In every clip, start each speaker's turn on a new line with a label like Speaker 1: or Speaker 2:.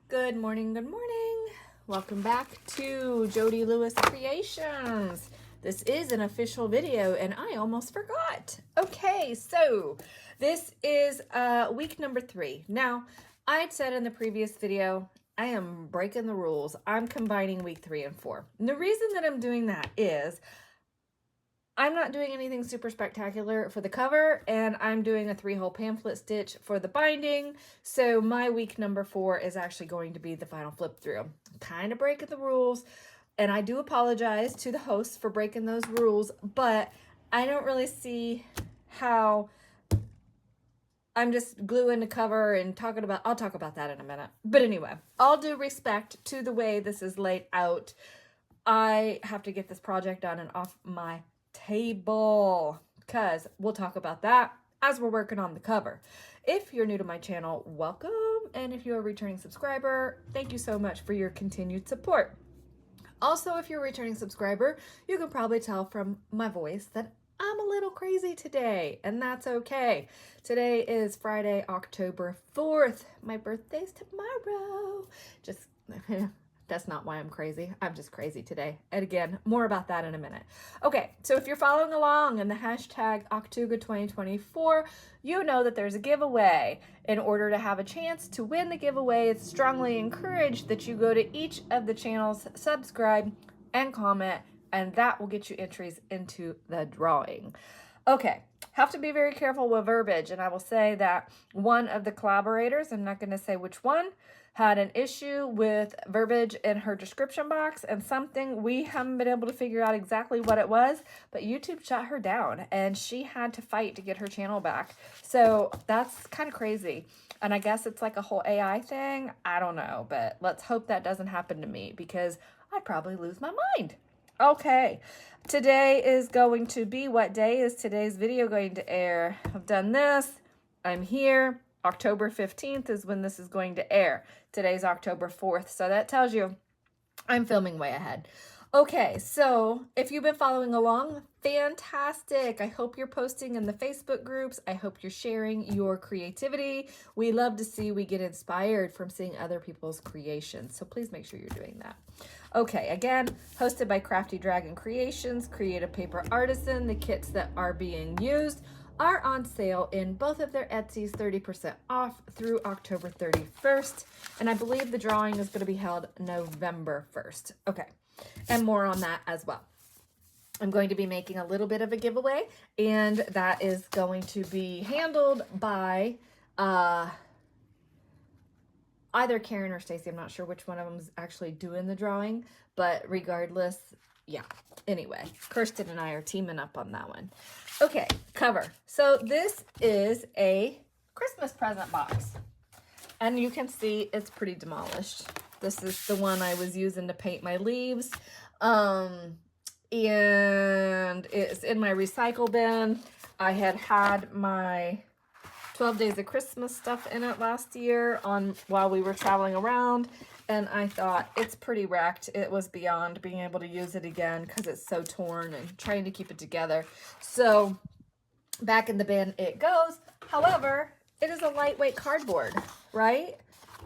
Speaker 1: Good morning, good morning. Welcome back to Jody Lewis Creations. This is an official video and I almost forgot. Okay, so this is week number 3. Now, I had said in the previous video, I am breaking the rules. I'm combining week 3 and 4. And the reason that I'm doing that is I'm not doing anything super spectacular for the cover, and I'm doing a 3-hole pamphlet stitch for the binding. So my week number 4 is actually going to be the final flip through. Kind of breaking the rules, and I do apologize to the hosts for breaking those rules, but I don't really see how I'm just gluing the cover and I'll talk about that in a minute. But anyway, all due respect to the way this is laid out, I have to get this project done and off my table, because we'll talk about that as we're working on the cover. If you're new to my channel, welcome, and if you're a returning subscriber, thank you so much for your continued support. Also, if you're a returning subscriber, you can probably tell from my voice that I'm a little crazy today, and that's okay. Today is Friday, October 4th. My birthday's tomorrow. Just that's not why I'm crazy. I'm just crazy today. And again, more about that in a minute. Okay, so if you're following along in the hashtag October2024, you know that there's a giveaway. In order to have a chance to win the giveaway, it's strongly encouraged that you go to each of the channels, subscribe, and comment, and that will get you entries into the drawing. Okay, have to be very careful with verbiage, and I will say that one of the collaborators, I'm not going to say which one, had an issue with verbiage in her description box, and something we haven't been able to figure out exactly what it was, but YouTube shut her down and she had to fight to get her channel back. So that's kind of crazy. And I guess it's like a whole AI thing. I don't know, but let's hope that doesn't happen to me, because I'd probably lose my mind. Okay, today is going to be, what day is today's video going to air? I've done this, I'm here. October 15th is when this is going to air. Today's October 4th, so that tells you I'm filming way ahead. Okay, so if you've been following along, fantastic. I hope you're posting in the Facebook groups. I hope you're sharing your creativity. We love to see, we get inspired from seeing other people's creations, so please make sure you're doing that. Okay, again, hosted by Crafty Dragon Creations, Creative Paper Artisan. The kits that are being used are on sale in both of their Etsy's 30% off through October 31st. And I believe the drawing is going to be held November 1st. Okay, and more on that as well. I'm going to be making a little bit of a giveaway, and that is going to be handled by either Karin or Stacy. I'm not sure which one of them is actually doing the drawing, but regardless, yeah. Anyway, Kirsten and I are teaming up on that one. Okay, cover. So this is a Christmas present box. And you can see it's pretty demolished. This is the one I was using to paint my leaves. And it's in my recycle bin. I had my 12 Days of Christmas stuff in it last year while we were traveling around. And I thought, it's pretty wrecked. It was beyond being able to use it again because it's so torn and trying to keep it together. So back in the bin it goes. However, it is a lightweight cardboard, right?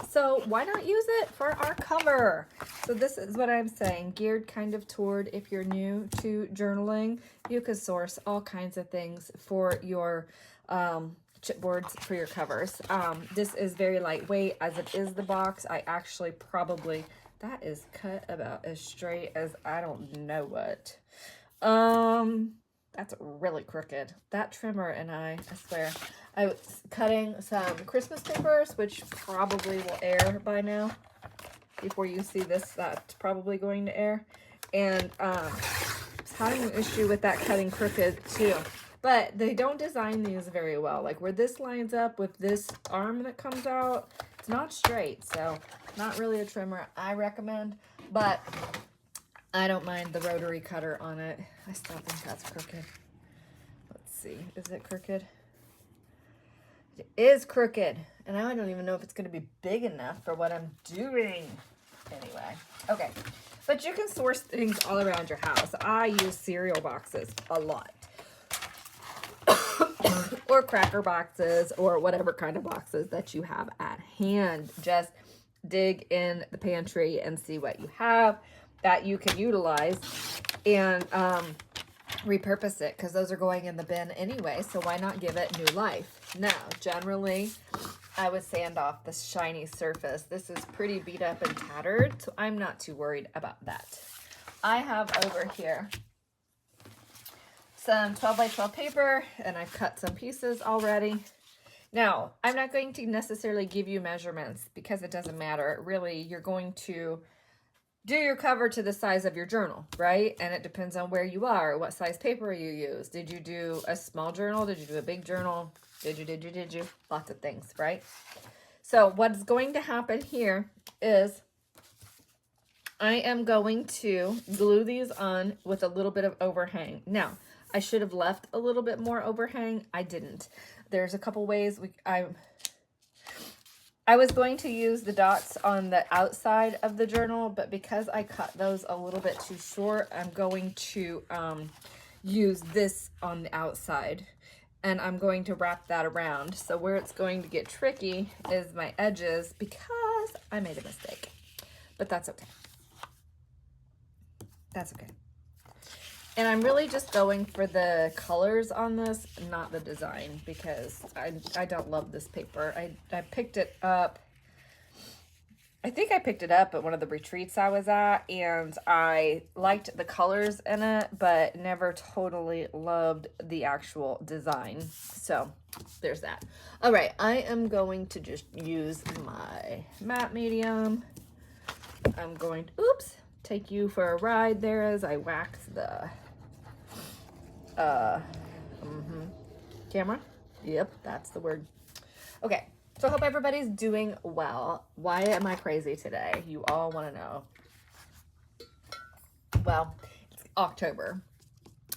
Speaker 1: So why not use it for our cover? So this is what I'm saying, geared kind of toward, if you're new to journaling, you could source all kinds of things for your chipboards for your covers. This is very lightweight, as it is the box. I actually probably, that is cut about as straight as I don't know what. That's really crooked. That trimmer and I swear, I was cutting some Christmas papers, which probably will air by now. Before you see this, that's probably going to air. And having an issue with that cutting crooked too. But they don't design these very well. Like where this lines up with this arm that comes out, it's not straight. So not really a trimmer I recommend. But I don't mind the rotary cutter on it. I still think that's crooked. Let's see. Is it crooked? It is crooked. And I don't even know if it's going to be big enough for what I'm doing. Anyway. Okay. But you can source things all around your house. I use cereal boxes a lot. Or cracker boxes, or whatever kind of boxes that you have at hand. Just dig in the pantry and see what you have that you can utilize and repurpose it, because those are going in the bin anyway, so why not give it new life? Now, generally, I would sand off this shiny surface. This is pretty beat up and tattered, so I'm not too worried about that. I have over here some 12 by 12 paper, and I've cut some pieces already. Now, I'm not going to necessarily give you measurements because it doesn't matter. Really, you're going to do your cover to the size of your journal, right? And it depends on where you are, what size paper you use. Did you do a small journal? Did you do a big journal? Did you? Lots of things, right? So what's going to happen here is I am going to glue these on with a little bit of overhang. Now, I should have left a little bit more overhang. I didn't. There's a couple ways I was going to use the dots on the outside of the journal, but because I cut those a little bit too short, I'm going to use this on the outside, and I'm going to wrap that around. So where it's going to get tricky is my edges, because I made a mistake, but that's okay. That's okay. And I'm really just going for the colors on this, not the design, because I don't love this paper. I picked it up. I think I picked it up at one of the retreats I was at, and I liked the colors in it, but never totally loved the actual design. So there's that. All right, I am going to just use my matte medium. I'm going to, oops, take you for a ride there as I wax the camera. Yep, that's the word. Okay, so I hope everybody's doing well. Why am I crazy today? You all want to know. Well, it's October,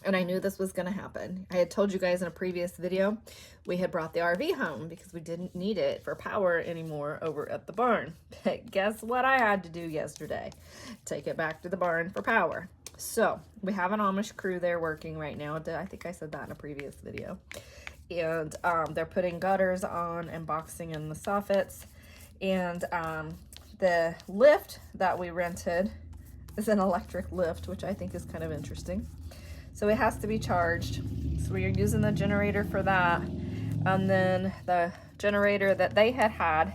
Speaker 1: and I knew this was going to happen. I had told you guys in a previous video we had brought the RV home because we didn't need it for power anymore over at the barn. But guess what I had to do yesterday? Take it back to the barn for power. So we have an Amish crew there working right now. I think I said that in a previous video. And they're putting gutters on and boxing in the soffits. And the lift that we rented is an electric lift, which I think is kind of interesting. So it has to be charged. So we are using the generator for that. And then the generator that they had,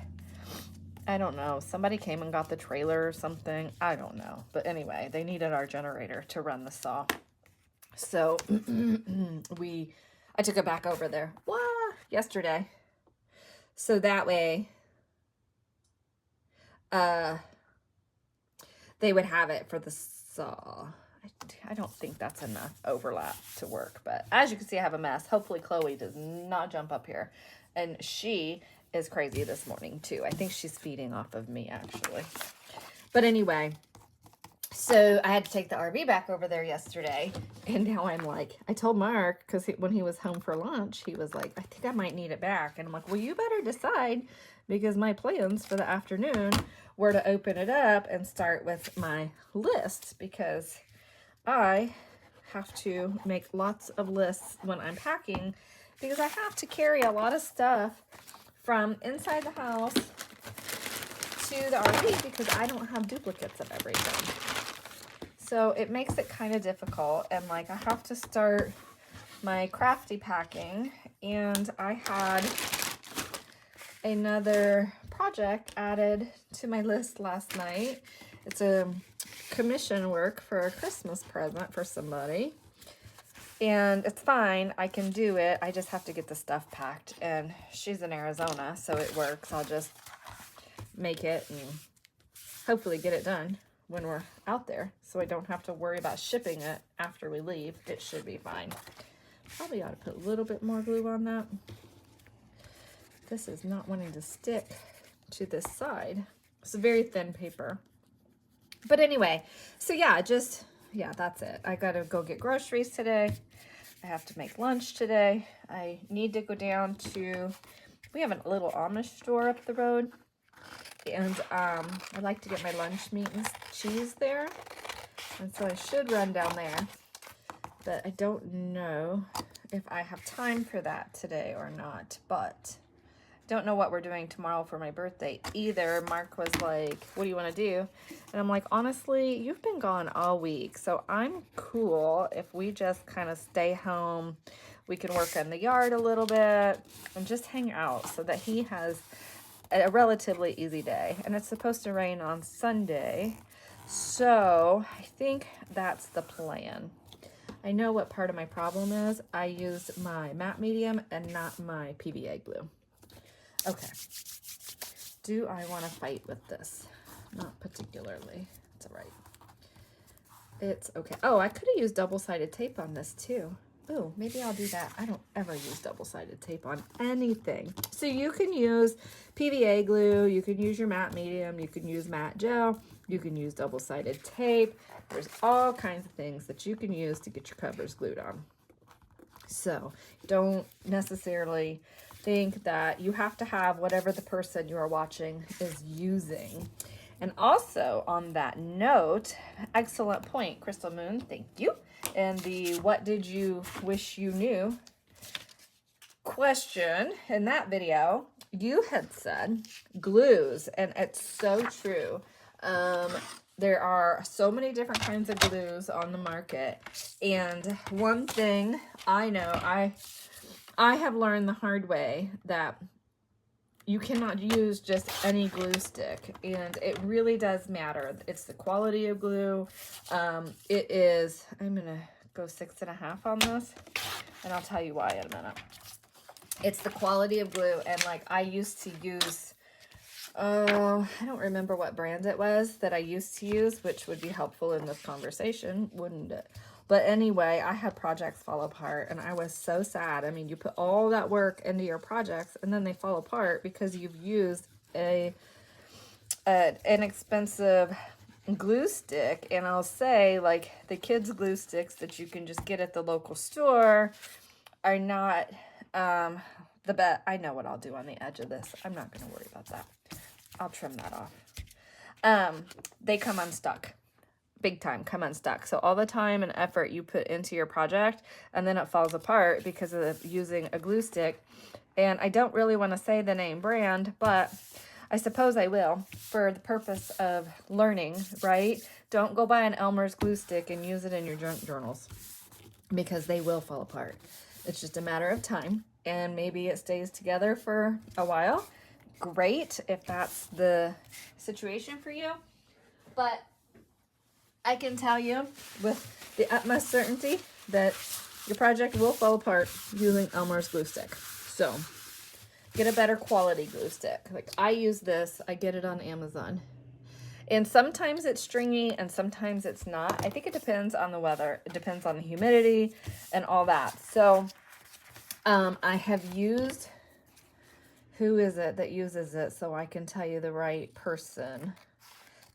Speaker 1: I don't know, somebody came and got the trailer or something. I don't know. But anyway, they needed our generator to run the saw. So I took it back over there yesterday. So that way they would have it for the saw. I don't think that's enough overlap to work, but as you can see, I have a mess. Hopefully Chloe does not jump up here. And she is crazy this morning too. I think she's feeding off of me actually. But anyway, so I had to take the RV back over there yesterday, and now I'm like, I told Mark, because when he was home for lunch, he was like, I think I might need it back. And I'm like, well, you better decide, because my plans for the afternoon were to open it up and start with my list, because I have to make lots of lists when I'm packing, because I have to carry a lot of stuff from inside the house to the RV, because I don't have duplicates of everything. So it makes it kind of difficult, and like I have to start my crafty packing, and I had another project added to my list last night. It's a commission work for a Christmas present for somebody, and it's fine, I can do it. I just have to get the stuff packed, and she's in Arizona, so it works. I'll just make it and hopefully get it done when we're out there, so I don't have to worry about shipping it after we leave. It should be fine. Probably ought to put a little bit more glue on that. This is not wanting to stick to this side. It's a very thin paper. But anyway, so yeah, that's it. I gotta go get groceries today. I have to make lunch today. I need to go down to, we have a little Amish store up the road, and I like to get my lunch meat and cheese there, and so I should run down there, but I don't know if I have time for that today or not. But don't know what we're doing tomorrow for my birthday either. Mark was like, what do you want to do? And I'm like, honestly, you've been gone all week, so I'm cool if we just kind of stay home. We can work in the yard a little bit and just hang out so that he has a relatively easy day. And it's supposed to rain on Sunday, so I think that's the plan. I know what part of my problem is. I used my matte medium and not my PVA glue. Okay. Do I want to fight with this? Not particularly. It's all right. It's okay. Oh, I could have used double-sided tape on this too. Oh, maybe I'll do that. I don't ever use double-sided tape on anything. So you can use PVA glue, you can use your matte medium, you can use matte gel, you can use double-sided tape. There's all kinds of things that you can use to get your covers glued on. So don't necessarily think that you have to have whatever the person you are watching is using. And also on that note, excellent point, Crystal Moon, thank you. And the what did you wish you knew question in that video, you had said glues, and it's so true. There are so many different kinds of glues on the market, and one thing I know, I have learned the hard way that you cannot use just any glue stick, and it really does matter. It's the quality of glue. It is, I'm gonna go 6.5 on this, and I'll tell you why in a minute. It's the quality of glue, and like I used to use, I don't remember what brand it was that I used to use, which would be helpful in this conversation, wouldn't it? But anyway, I had projects fall apart, and I was so sad. I mean, you put all that work into your projects, and then they fall apart because you've used an inexpensive glue stick. And I'll say, like, the kids' glue sticks that you can just get at the local store are not the best. I know what I'll do on the edge of this. I'm not going to worry about that. I'll trim that off. They come unstuck. Big time come unstuck. So all the time and effort you put into your project, and then it falls apart because of using a glue stick. And I don't really want to say the name brand, but I suppose I will for the purpose of learning, right? Don't go buy an Elmer's glue stick and use it in your junk journals, because they will fall apart. It's just a matter of time, and maybe it stays together for a while. Great if that's the situation for you, but I can tell you with the utmost certainty that your project will fall apart using Elmer's glue stick. So get a better quality glue stick. Like I use this, I get it on Amazon. And sometimes it's stringy and sometimes it's not. I think it depends on the weather. It depends on the humidity and all that. So I have used, who is it that uses it so I can tell you the right person?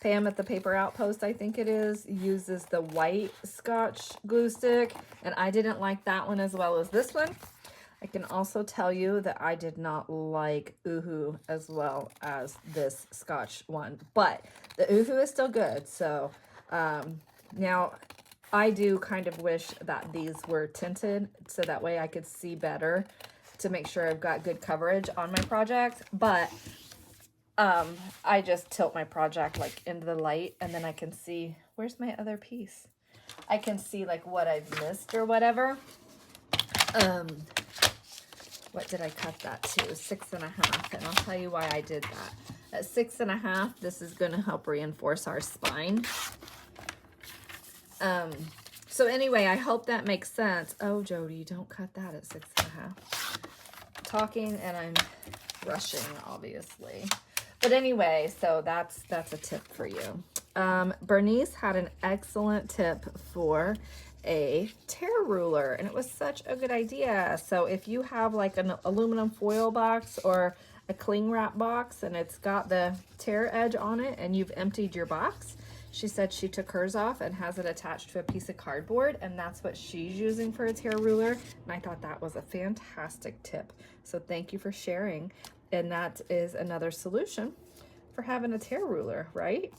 Speaker 1: Pam at the Paper Outpost, I think it is, uses the white Scotch glue stick, and I didn't like that one as well as this one. I can also tell you that I did not like Oohoo as well as this Scotch one, but the Oohoo is still good. So now I do kind of wish that these were tinted so that way I could see better to make sure I've got good coverage on my project, but I just tilt my project like into the light, and then I can see, where's my other piece? I can see like what I've missed or whatever. What did I cut that to? 6.5, and I'll tell you why I did that. At 6.5, this is going to help reinforce our spine. So anyway, I hope that makes sense. Oh, Jody, don't cut that at 6.5. Talking and I'm rushing, obviously. But anyway, so that's a tip for you. Bernice had an excellent tip for a tear ruler, and it was such a good idea. So if you have like an aluminum foil box or a cling wrap box and it's got the tear edge on it and you've emptied your box, she said she took hers off and has it attached to a piece of cardboard, and that's what she's using for a tear ruler. And I thought that was a fantastic tip. So thank you for sharing. And that is another solution for having a tear ruler, right?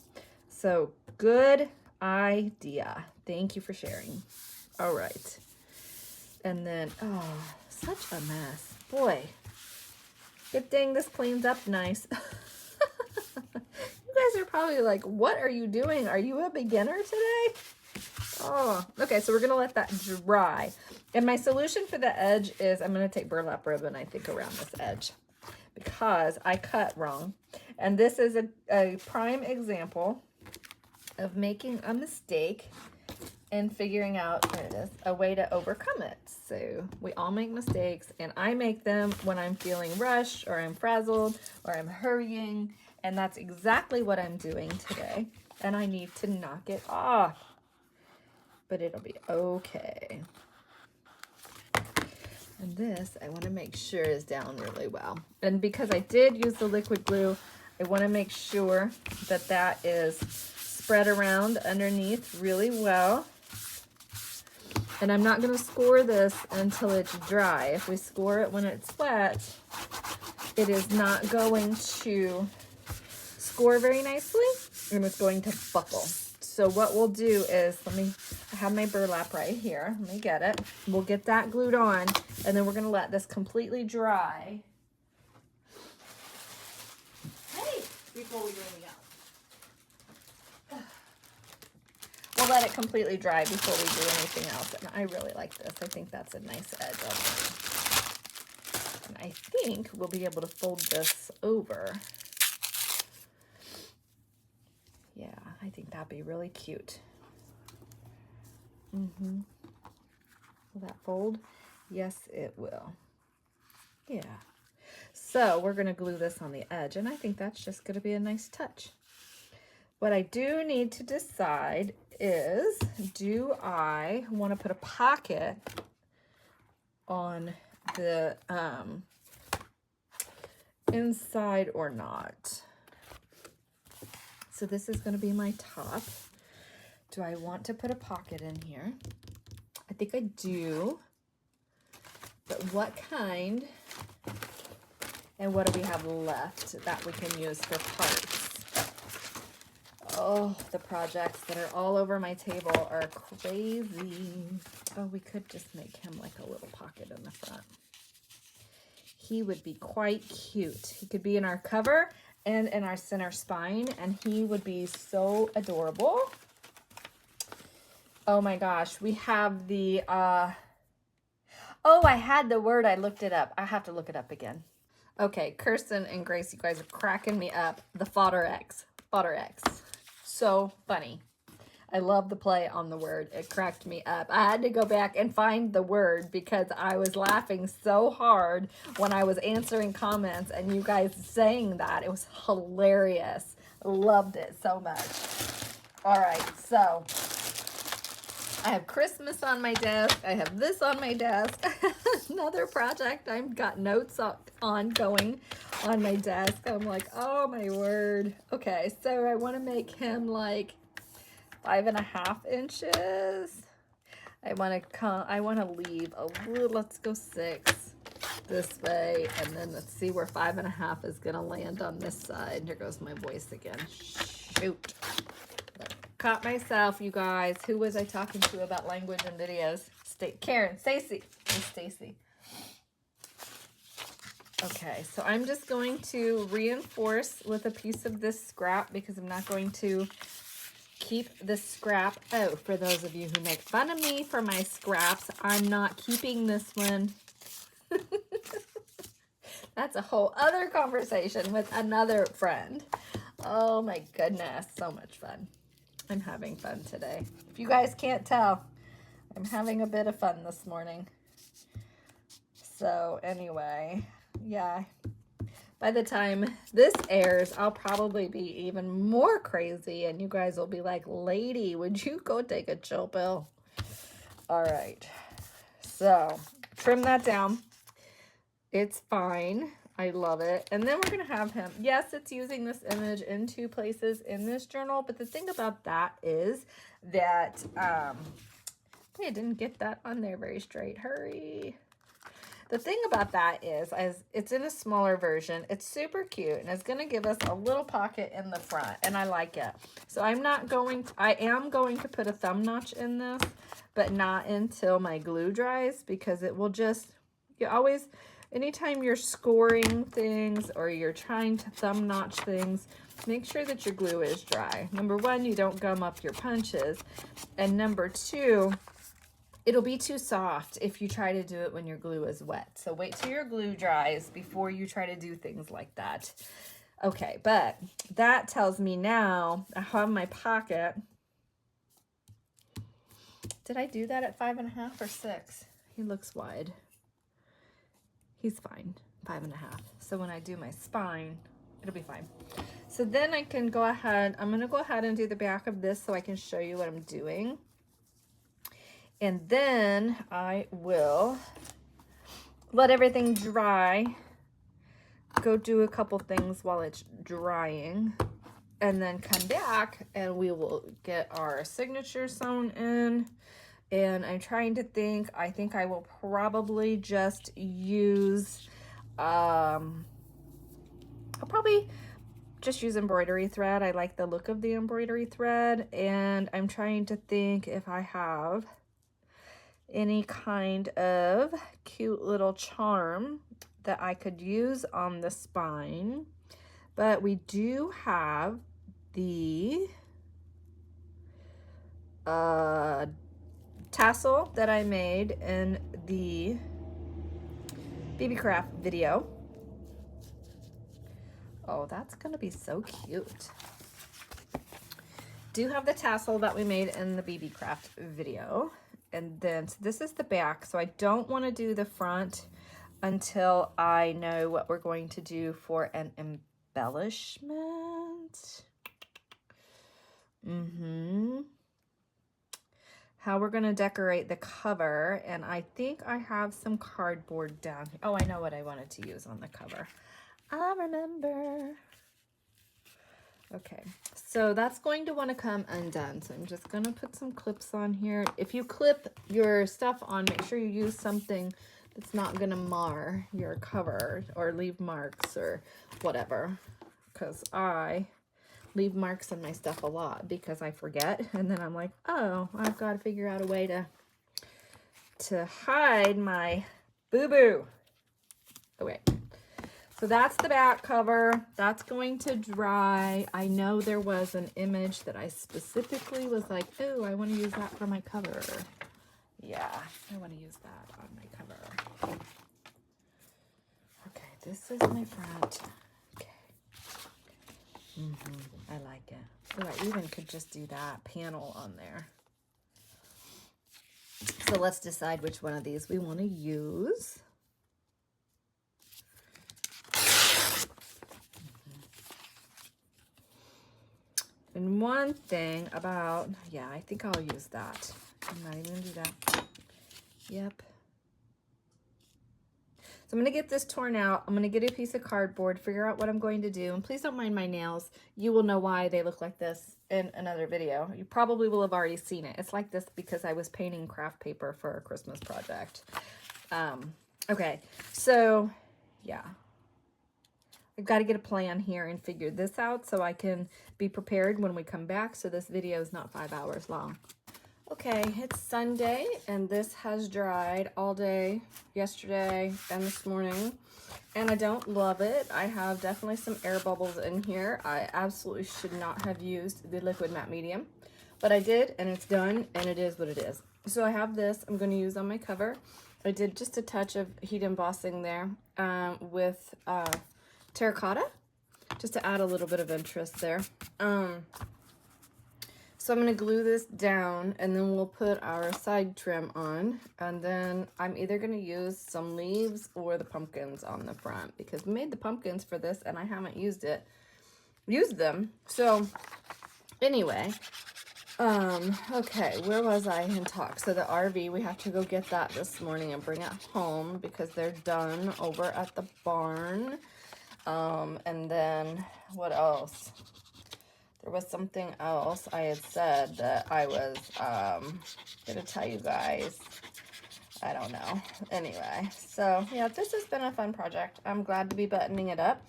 Speaker 1: So good idea. Thank you for sharing. All right. And then, oh, such a mess. Boy, Good thing this cleans up nice. You guys are probably like, what are you doing? Are you a beginner today? Oh, okay, so we're gonna let that dry. And my solution for the edge is I'm gonna take burlap ribbon, I think, around this edge because I cut wrong. And this is a prime example of making a mistake and figuring out, there it is, a way to overcome it. So we all make mistakes, and I make them when I'm feeling rushed or I'm frazzled or I'm hurrying, and that's exactly what I'm doing today. And I need to knock it off, but it'll be okay. And this, I want to make sure is down really well. And because I did use the liquid glue, I want to make sure that that is spread around underneath really well. And I'm not going to score this until it's dry. If we score it when it's wet, it is not going to score very nicely, and it's going to buckle. So what we'll do is, I have my burlap right here. Let me get it. We'll get that glued on, and then we're going to let this completely dry. Hey, before we really go. We'll let it completely dry before we do anything else. And I really like this. I think that's a nice edge on it. And I think we'll be able to fold this over. Yeah, I think that'd be really cute. Will that fold? Yes, it will. Yeah. So we're going to glue this on the edge, and I think that's just going to be a nice touch. What I do need to decide is, do I want to put a pocket on the inside or not? So this is going to be my top. Do I want to put a pocket in here? I think I do. But what kind? And what do we have left that we can use for parts? Oh, the projects that are all over my table are crazy. Oh, we could just make him like a little pocket in the front. He would be quite cute. He could be in our cover and in our center spine, and he would be so adorable. Oh my gosh, we have the, oh, I had the word, I looked it up. I have to look it up again. Okay, Kirsten and Grace, you guys are cracking me up. The fodder X. So funny. I love the play on the word. It cracked me up. I had to go back and find the word because I was laughing so hard when I was answering comments and you guys saying that. It was hilarious. Loved it so much. All right, so I have Christmas on my desk. I have this on my desk. Another project I've got notes on going on my desk. I'm like, oh my word. Okay, so I want to make him like 5.5 inches. I want to leave a little, let's go 6 this way, and then let's see where 5.5 is gonna land on this side. Here goes my voice again. Shoot. Caught myself, you guys. Who was I talking to about language and videos? Karin, Stacy. Stacy. Okay, so I'm just going to reinforce with a piece of this scrap because I'm not going to keep the scrap. Oh, for those of you who make fun of me for my scraps, I'm not keeping this one. That's a whole other conversation with another friend. Oh my goodness, so much fun. I'm having fun today. If you guys can't tell, I'm having a bit of fun this morning. So anyway, yeah. By the time this airs, I'll probably be even more crazy and you guys will be like, lady, would you go take a chill pill? All right. So trim that down. It's fine. I love it. And then we're going to have him. Yes, it's using this image in 2 places in this journal. But the thing about that is that, I didn't get that on there very straight. Hurry. The thing about that is it's in a smaller version. It's super cute. And it's going to give us a little pocket in the front. And I like it. So I am going to put a thumb notch in this. But not until my glue dries. Because it will just, you always anytime you're scoring things or you're trying to thumb notch things, make sure that your glue is dry. Number one, you don't gum up your punches. And number two, it'll be too soft if you try to do it when your glue is wet. So wait till your glue dries before you try to do things like that. Okay, but that tells me now I have my pocket. Did I do that at 5.5 or 6? He looks wide. He's fine, 5.5. So when I do my spine, it'll be fine. So then I can go ahead, I'm gonna go ahead and do the back of this so I can show you what I'm doing. And then I will let everything dry, go do a couple things while it's drying, and then come back and we will get our signature sewn in. And I'm trying to think, I think I will probably just use, I'll probably just use embroidery thread. I like the look of the embroidery thread. And I'm trying to think if I have any kind of cute little charm that I could use on the spine. But we do have the tassel that I made in the BB Craft video. Oh, that's gonna be so cute. Do have the tassel that we made in the BB Craft video. And then, so this is the back. So I don't want to do the front until I know what we're going to do for an embellishment. How we're going to decorate the cover. And I think I have some cardboard down here. Oh, I know what I wanted to use on the cover. I remember. Okay, so that's going to want to come undone. So I'm just going to put some clips on here. If you clip your stuff on, make sure you use something that's not going to mar your cover or leave marks or whatever. Because I leave marks on my stuff a lot because I forget. And then I'm like, oh, I've got to figure out a way to hide my boo-boo. Okay. So that's the back cover. That's going to dry. I know there was an image that I specifically was like, oh, I want to use that for my cover. Yeah, I want to use that on my cover. Okay, this is my front. Okay. I like it. Oh, I even could just do that panel on there. So let's decide which one of these we want to use. And one thing about, yeah, I think I'll use that. I'm not even gonna do that. Yep. So I'm gonna get this torn out. I'm gonna get a piece of cardboard, figure out what I'm going to do. And please don't mind my nails. You will know why they look like this in another video. You probably will have already seen it. It's like this because I was painting craft paper for a Christmas project. Okay, so yeah. I've got to get a plan here and figure this out so I can be prepared when we come back so this video is not 5 hours long. Okay, it's Sunday and this has dried all day yesterday and this morning and I don't love it. I have definitely some air bubbles in here. I absolutely should not have used the liquid matte medium, but I did and it's done and it is what it is. So I have this I'm going to use on my cover. I did just a touch of heat embossing there with terracotta, just to add a little bit of interest there. So I'm going to glue this down and then we'll put our side trim on, and then I'm either going to use some leaves or the pumpkins on the front because we made the pumpkins for this and I haven't used them. So anyway, okay, where was I in talk? So the RV, we have to go get that this morning and bring it home because they're done over at the barn. And then what else? There was something else I had said that I was gonna tell you guys. I don't know. Anyway, so yeah, this has been a fun project. I'm glad to be buttoning it up.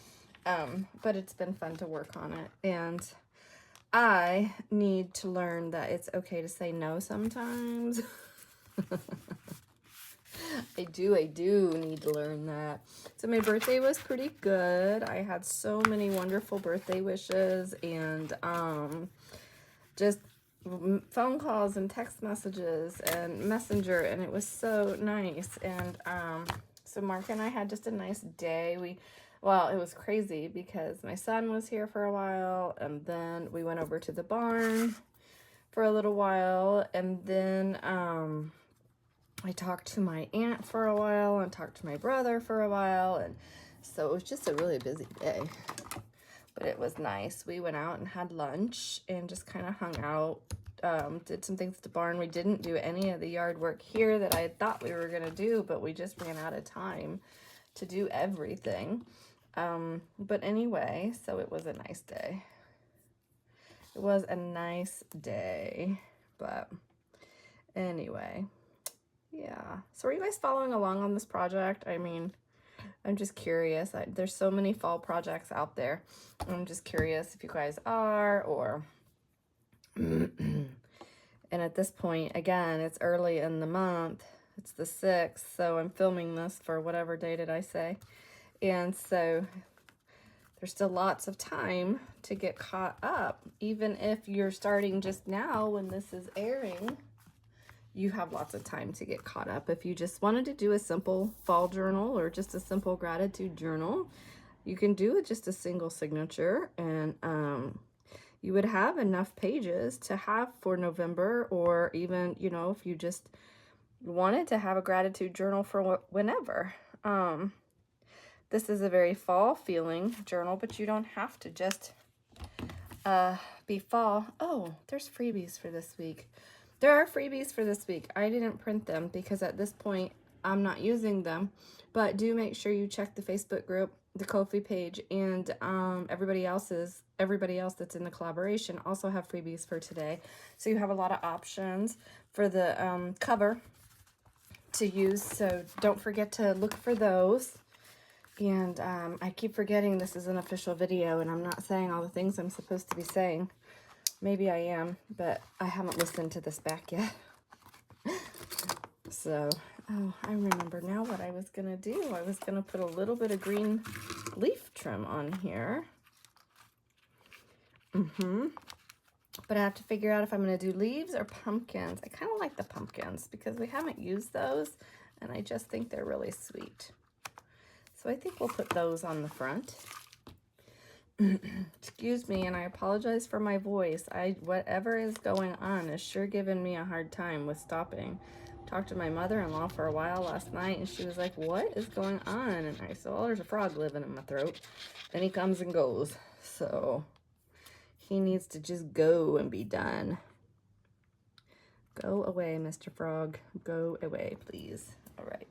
Speaker 1: But it's been fun to work on it. And I need to learn that it's okay to say no sometimes. I do need to learn that. So my birthday was pretty good. I had so many wonderful birthday wishes and just phone calls and text messages and messenger, and it was so nice. And so Mark and I had just a nice day. Well, it was crazy because my son was here for a while, and then we went over to the barn for a little while, and then I talked to my aunt for a while and talked to my brother for a while, and so it was just a really busy day. But it was nice. We went out and had lunch and just kind of hung out, did some things at the barn. We didn't do any of the yard work here that I thought we were going to do, but we just ran out of time to do everything. But anyway, so it was a nice day. It was a nice day, but anyway, yeah. So are you guys following along on this project? I mean, I'm just curious. There's so many fall projects out there. I'm just curious if you guys are, or and at this point, again, it's early in the month. It's the 6th, so I'm filming this for whatever day did I say. And so there's still lots of time to get caught up. Even if you're starting just now when this is airing, you have lots of time to get caught up. If you just wanted to do a simple fall journal or just a simple gratitude journal, you can do it just a single signature, and you would have enough pages to have for November, or even, you know, if you just wanted to have a gratitude journal for whenever. This is a very fall feeling journal, but you don't have to just be fall. Oh, there's freebies for this week. There are freebies for this week. I didn't print them because at this point I'm not using them, but do make sure you check the Facebook group, the Ko-fi page, and everybody else that's in the collaboration also have freebies for today. So you have a lot of options for the cover to use, so don't forget to look for those. And I keep forgetting this is an official video and I'm not saying all the things I'm supposed to be saying. Maybe I am, but I haven't listened to this back yet. So, oh, I remember now what I was going to do. I was going to put a little bit of green leaf trim on here. But I have to figure out if I'm going to do leaves or pumpkins. I kind of like the pumpkins because we haven't used those, and I just think they're really sweet. So I think we'll put those on the front. Excuse me, and I apologize for my voice. Whatever is going on is sure giving me a hard time with stopping. Talked to my mother-in-law for a while last night, and she was like, what is going on? And I said, well, there's a frog living in my throat. Then he comes and goes. So he needs to just go and be done. Go away, Mr. Frog. Go away, please. All right.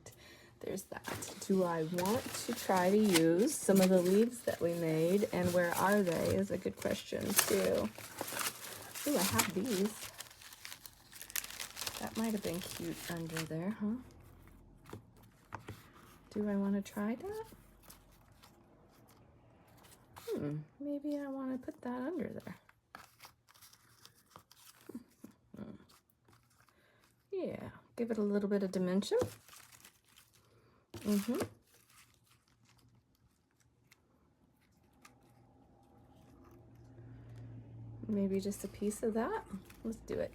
Speaker 1: There's that. Do I want to try to use some of the leaves that we made, and where are they is a good question too. Ooh, I have these. That might have been cute under there, huh? Do I want to try that? Maybe I want to put that under there. Yeah, give it a little bit of dimension. Maybe just a piece of that. Let's do it.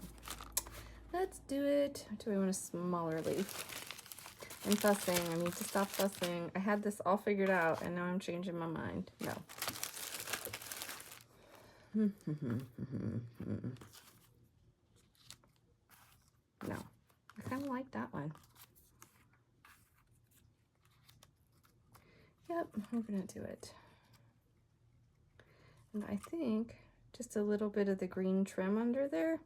Speaker 1: Let's do it. Do I want a smaller leaf? I'm fussing. I need to stop fussing. I had this all figured out, and now I'm changing my mind. No. No. I kind of like that one. Yep, we're going to do it. And I think just a little bit of the green trim under there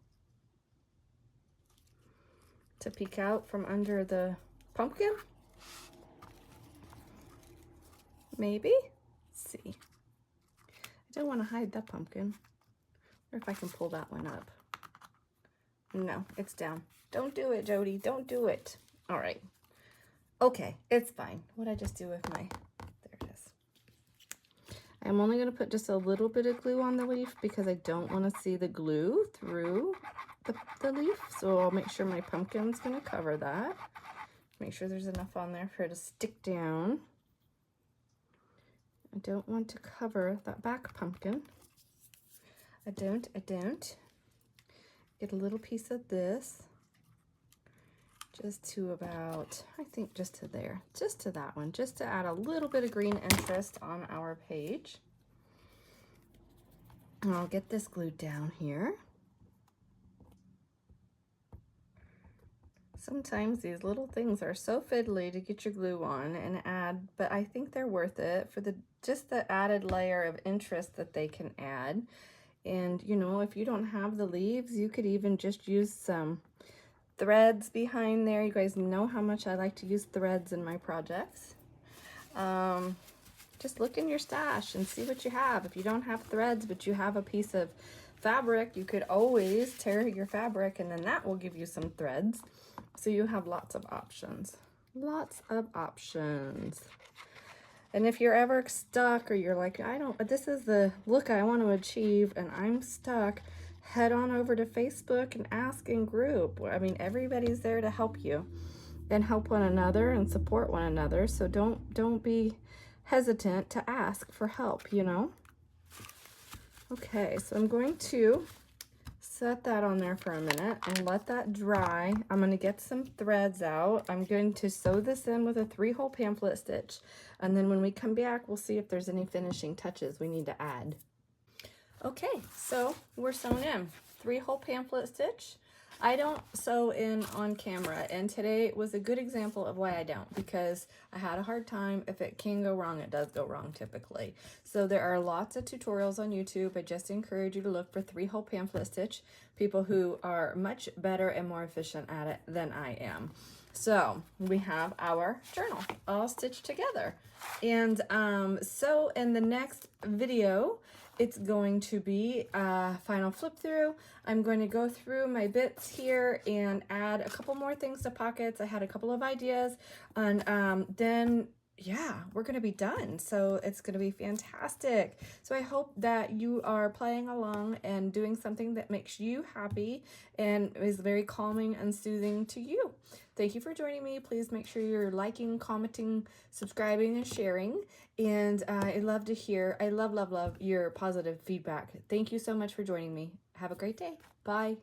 Speaker 1: to peek out from under the pumpkin. Maybe? Let's see. I don't want to hide that pumpkin. Or if I can pull that one up. No, it's down. Don't do it, Jody. Don't do it. All right. Okay, it's fine. What'd I just do with my... I'm only going to put just a little bit of glue on the leaf because I don't want to see the glue through the leaf. So I'll make sure my pumpkin's going to cover that. Make sure there's enough on there for it to stick down. I don't want to cover that back pumpkin. I don't. Get a little piece of this. Just to about, I think just to there. Just to that one. Just to add a little bit of green interest on our page. And I'll get this glued down here. Sometimes these little things are so fiddly to get your glue on and add, but I think they're worth it for just the added layer of interest that they can add. And you know, if you don't have the leaves, you could even just use some threads behind there. You guys know how much I like to use threads in my projects. Just look in your stash and see what you have. If you don't have threads, but you have a piece of fabric, you could always tear your fabric and then that will give you some threads. So you have lots of options. Lots of options. And if you're ever stuck or you're like, this is the look I want to achieve and I'm stuck, head on over to Facebook and ask in group. I mean, everybody's there to help you and help one another and support one another. So don't be hesitant to ask for help, you know? Okay, so I'm going to set that on there for a minute and let that dry. I'm going to get some threads out. I'm going to sew this in with a 3-hole pamphlet stitch. And then when we come back, we'll see if there's any finishing touches we need to add. Okay, so we're sewn in. 3-hole pamphlet stitch. I don't sew in on camera, and today was a good example of why I don't, because I had a hard time. If it can go wrong, it does go wrong typically. So there are lots of tutorials on YouTube. I just encourage you to look for 3-hole pamphlet stitch, people who are much better and more efficient at it than I am. So we have our journal all stitched together. And so in the next video, it's going to be a final flip through. I'm going to go through my bits here and add a couple more things to pockets. I had a couple of ideas, and then yeah, we're going to be done. So it's going to be fantastic. So I hope that you are playing along and doing something that makes you happy and is very calming and soothing to you. Thank you for joining me. Please make sure you're liking, commenting, subscribing, and sharing. And I love to hear, I love your positive feedback. Thank you so much for joining me. Have a great day. Bye.